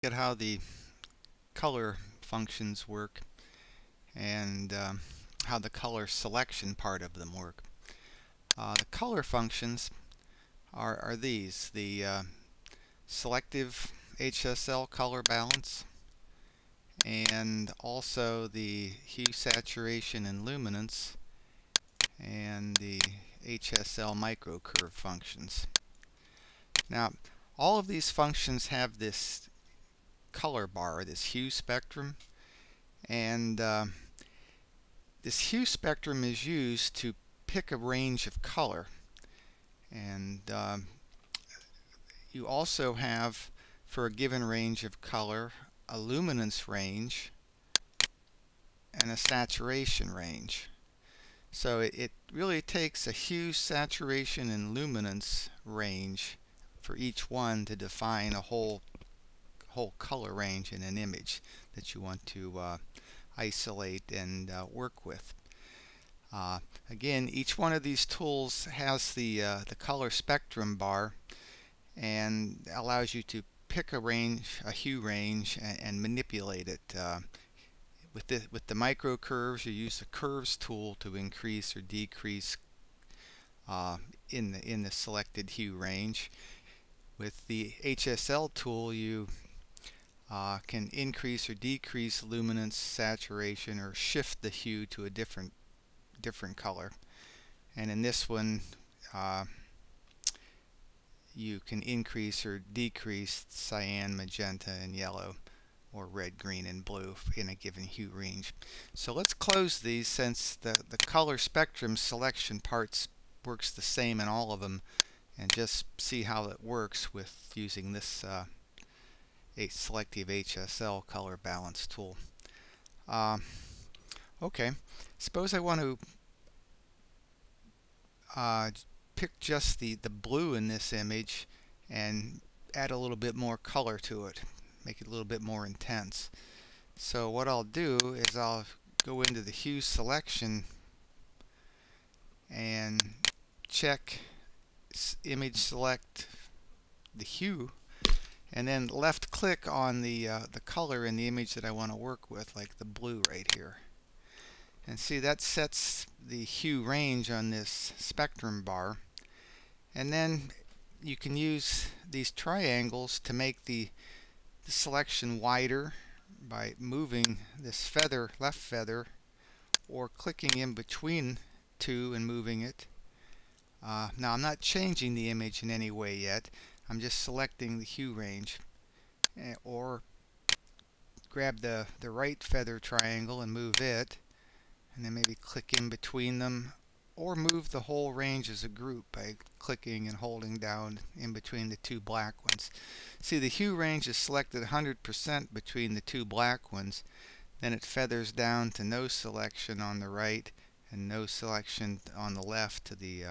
at how the color functions work and how the color selection part of them work. The color functions are these: the selective HSL color balance, and also the hue, saturation, and luminance, and the HSL microcurve functions. Now, all of these functions have this color bar, this hue spectrum, and this hue spectrum is used to pick a range of color. And you also have, for a given range of color, a luminance range and a saturation range. So it really takes a hue, saturation, and luminance range for each one to define a whole color range in an image that you want to isolate and work with. Again, each one of these tools has the color spectrum bar and allows you to pick a range, a hue range, and manipulate it. With the microcurves, you use the curves tool to increase or decrease in the selected hue range. With the HSL tool, you can increase or decrease luminance, saturation, or shift the hue to a different color. And in this one, you can increase or decrease cyan, magenta, and yellow, or red, green, and blue in a given hue range. So let's close these, since the color spectrum selection parts works the same in all of them, and just see how it works with using this selective HSL color balance tool. Okay, suppose I want to pick just the blue in this image and add a little bit more color to it, make it a little bit more intense. So what I'll do is I'll go into the hue selection and check image select the hue, and then left click on the color in the image that I want to work with, like the blue right here. And see, that sets the hue range on this spectrum bar. And then you can use these triangles to make the selection wider by moving this feather, left feather, or clicking in between two and moving it. Now I'm not changing the image in any way yet. I'm just selecting the hue range. Or grab the right feather triangle and move it, and then maybe click in between them, or move the whole range as a group by clicking and holding down in between the two black ones. See, the hue range is selected 100% between the two black ones. Then it feathers down to no selection on the right and no selection on the left to the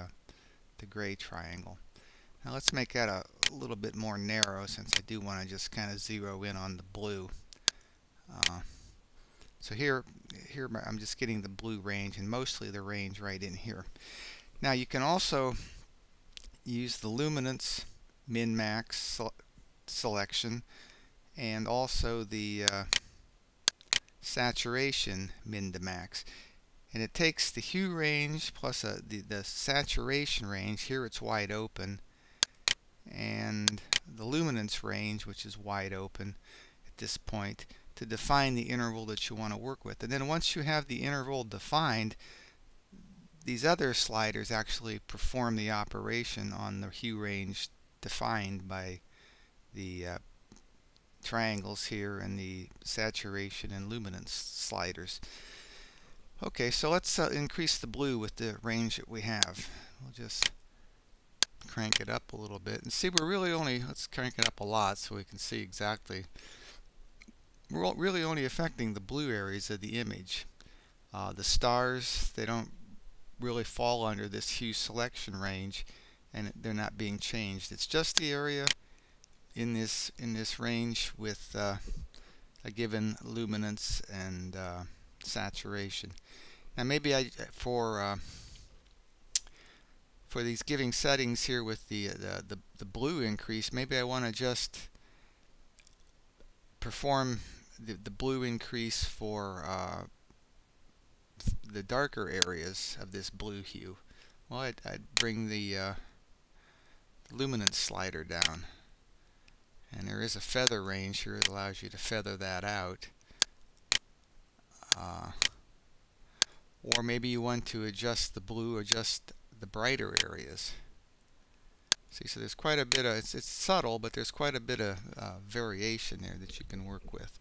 gray triangle. Now let's make that a little bit more narrow, since I do want to just kind of zero in on the blue. So here I'm just getting the blue range, and mostly the range right in here. Now you can also use the luminance min-max selection, and also the saturation min to max. And it takes the hue range plus the saturation range, here it's wide open, and the luminance range, which is wide open at this point, to define the interval that you want to work with. And then once you have the interval defined, these other sliders actually perform the operation on the hue range defined by the triangles here and the saturation and luminance sliders. Okay, so let's increase the blue with the range that we have. We'll just crank it up a little bit, and see, we're really only, let's crank it up a lot so we can see exactly. We're really only affecting the blue areas of the image. The stars, they don't really fall under this hue selection range, and they're not being changed. It's just the area in this range with a given luminance and saturation. Now maybe for these giving settings here with the blue increase, maybe I want to just perform the blue increase for the darker areas of this blue hue, well, I'd bring the luminance slider down. And there is a feather range here that allows you to feather that out. Or maybe you want to adjust the blue or just the brighter areas. See, so there's quite a bit of, it's subtle, but there's quite a bit of variation there that you can work with.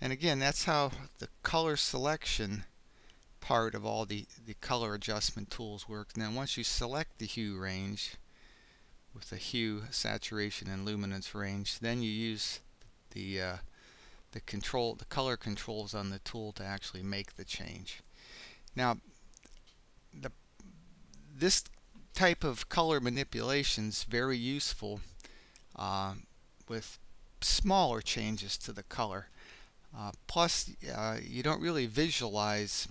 And again, that's how the color selection part of all the color adjustment tools works. Now once you select the hue range with the hue, saturation, and luminance range, then you use the color controls on the tool to actually make the change. Now this type of color manipulation is very useful with smaller changes to the color. Plus, you don't really visualize,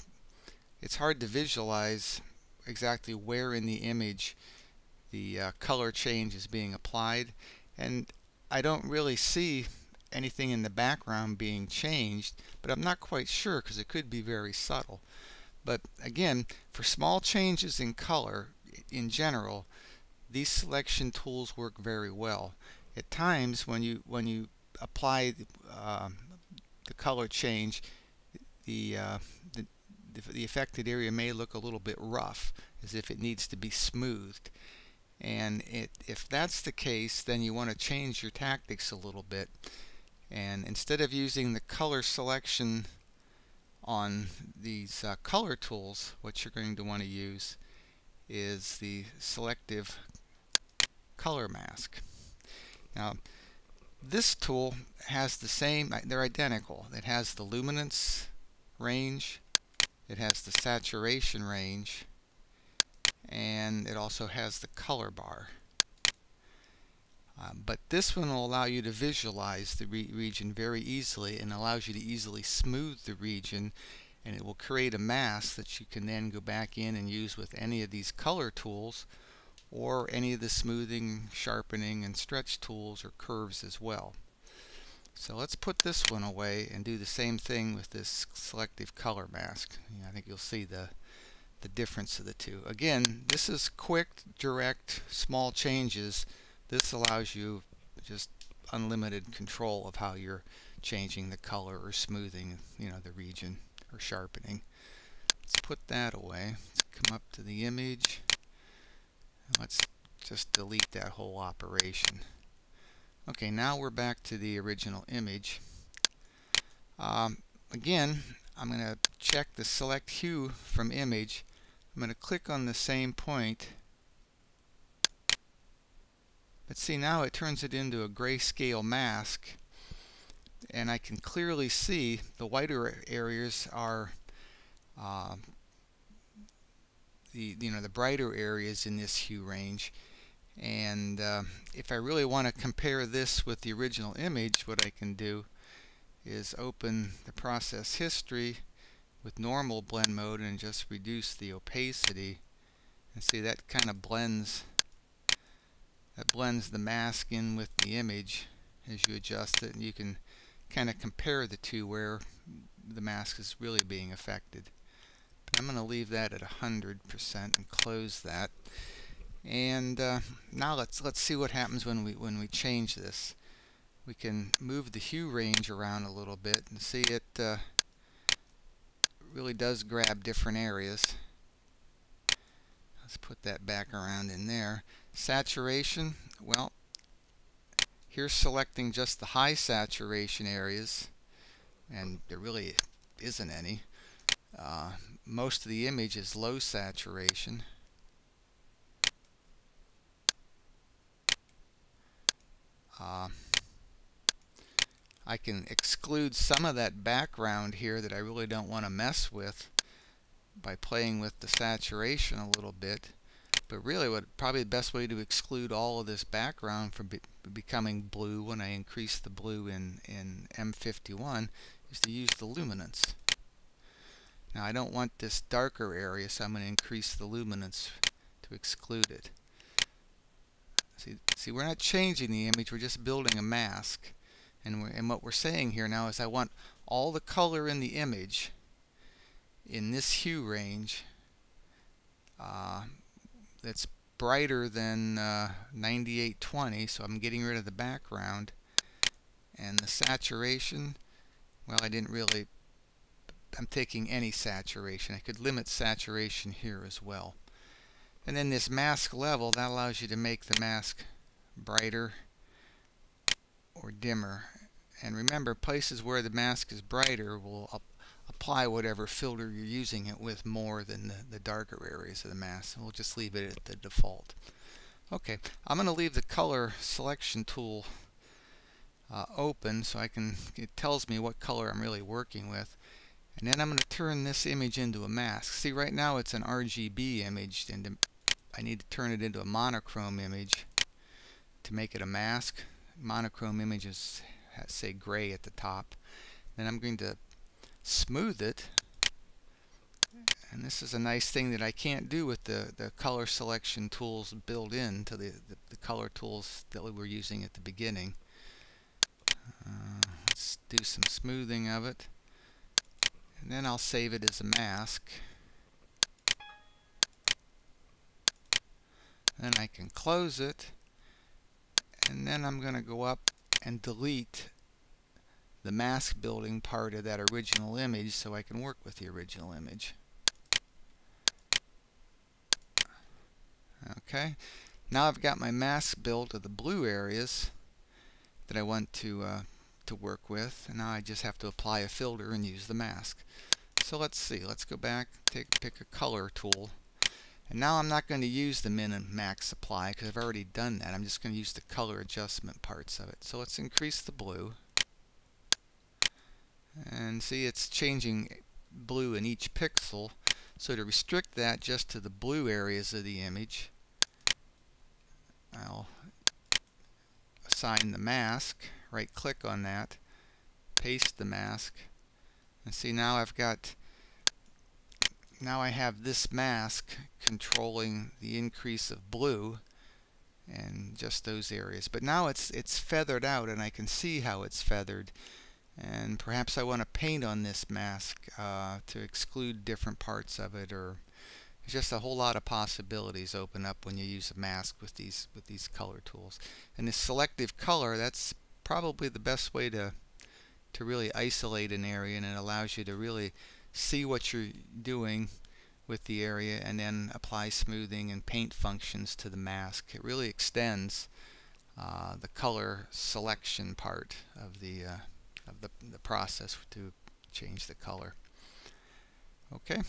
it's hard to visualize exactly where in the image the color change is being applied, and I don't really see anything in the background being changed, but I'm not quite sure because it could be very subtle. But again, for small changes in color in general, these selection tools work very well. At times when you apply the color change, the affected area may look a little bit rough, as if it needs to be smoothed. And if that's the case, then you want to change your tactics a little bit. And instead of using the color selection on these color tools, what you're going to want to use is the Selective Color mask. Now, this tool has the same, they're identical. It has the luminance range, it has the saturation range, and it also has the color bar. But this one will allow you to visualize the region very easily and allows you to easily smooth the region, and it will create a mask that you can then go back in and use with any of these color tools or any of the smoothing, sharpening, and stretch tools or curves as well. So let's put this one away and do the same thing with this Selective Color mask. I think you'll see the difference of the two. Again, this is quick, direct, small changes. This allows you just unlimited control of how you're changing the color or smoothing, the region or sharpening. Let's put that away. Let's come up to the image. Let's just delete that whole operation. Okay, now we're back to the original image. Again, I'm going to check the Select Hue from Image. I'm going to click on the same point. But see, now it turns it into a grayscale mask, and I can clearly see the whiter areas are the brighter areas in this hue range. And if I really want to compare this with the original image, what I can do is open the process history with normal blend mode and just reduce the opacity, and see that kind of blends the mask in with the image as you adjust it, and you can kind of compare the two where the mask is really being affected. But I'm going to leave that at 100% and close that. And now let's see what happens when we change this. We can move the hue range around a little bit and see it really does grab different areas. Let's put that back around in there. Saturation, well, here's selecting just the high saturation areas, and there really isn't any. Most of the image is low saturation. I can exclude some of that background here that I really don't want to mess with by playing with the saturation a little bit. But really, probably the best way to exclude all of this background from becoming blue when I increase the blue in M51 is to use the luminance. Now I don't want this darker area, so I'm going to increase the luminance to exclude it. See, we're not changing the image, we're just building a mask. And what we're saying here now is I want all the color in the image in this hue range that's brighter than 9820, so I'm getting rid of the background. And the saturation, well, I'm taking any saturation. I could limit saturation here as well. And then this mask level, that allows you to make the mask brighter or dimmer. And remember, places where the mask is brighter will apply whatever filter you're using it with more than the darker areas of the mask. We'll just leave it at the default. Okay, I'm going to leave the color selection tool open so it tells me what color I'm really working with. And then I'm going to turn this image into a mask. See, right now it's an RGB image, and I need to turn it into a monochrome image to make it a mask. Monochrome images say gray at the top. Then I'm going to smooth it. And this is a nice thing that I can't do with the color selection tools built into the color tools that we were using at the beginning. Let's do some smoothing of it. And then I'll save it as a mask. Then I can close it. And then I'm going to go up and delete the mask building part of that original image so I can work with the original image. Okay, now I've got my mask built of the blue areas that I want to work with, and now I just have to apply a filter and use the mask. So let's see, let's go back, pick a color tool, and now I'm not going to use the min and max apply because I've already done that. I'm just going to use the color adjustment parts of it. So let's increase the blue, and see it's changing blue in each pixel. So to restrict that just to the blue areas of the image, I'll assign the mask, right click on that, paste the mask, and see now I have this mask controlling the increase of blue and just those areas. But now it's feathered out, and I can see how it's feathered, and perhaps I want to paint on this mask to exclude different parts of it, or just a whole lot of possibilities open up when you use a mask with these color tools. And this selective color, that's probably the best way to really isolate an area, and it allows you to really see what you're doing with the area and then apply smoothing and paint functions to the mask. It really extends the color selection part of the process to change the color. Okay.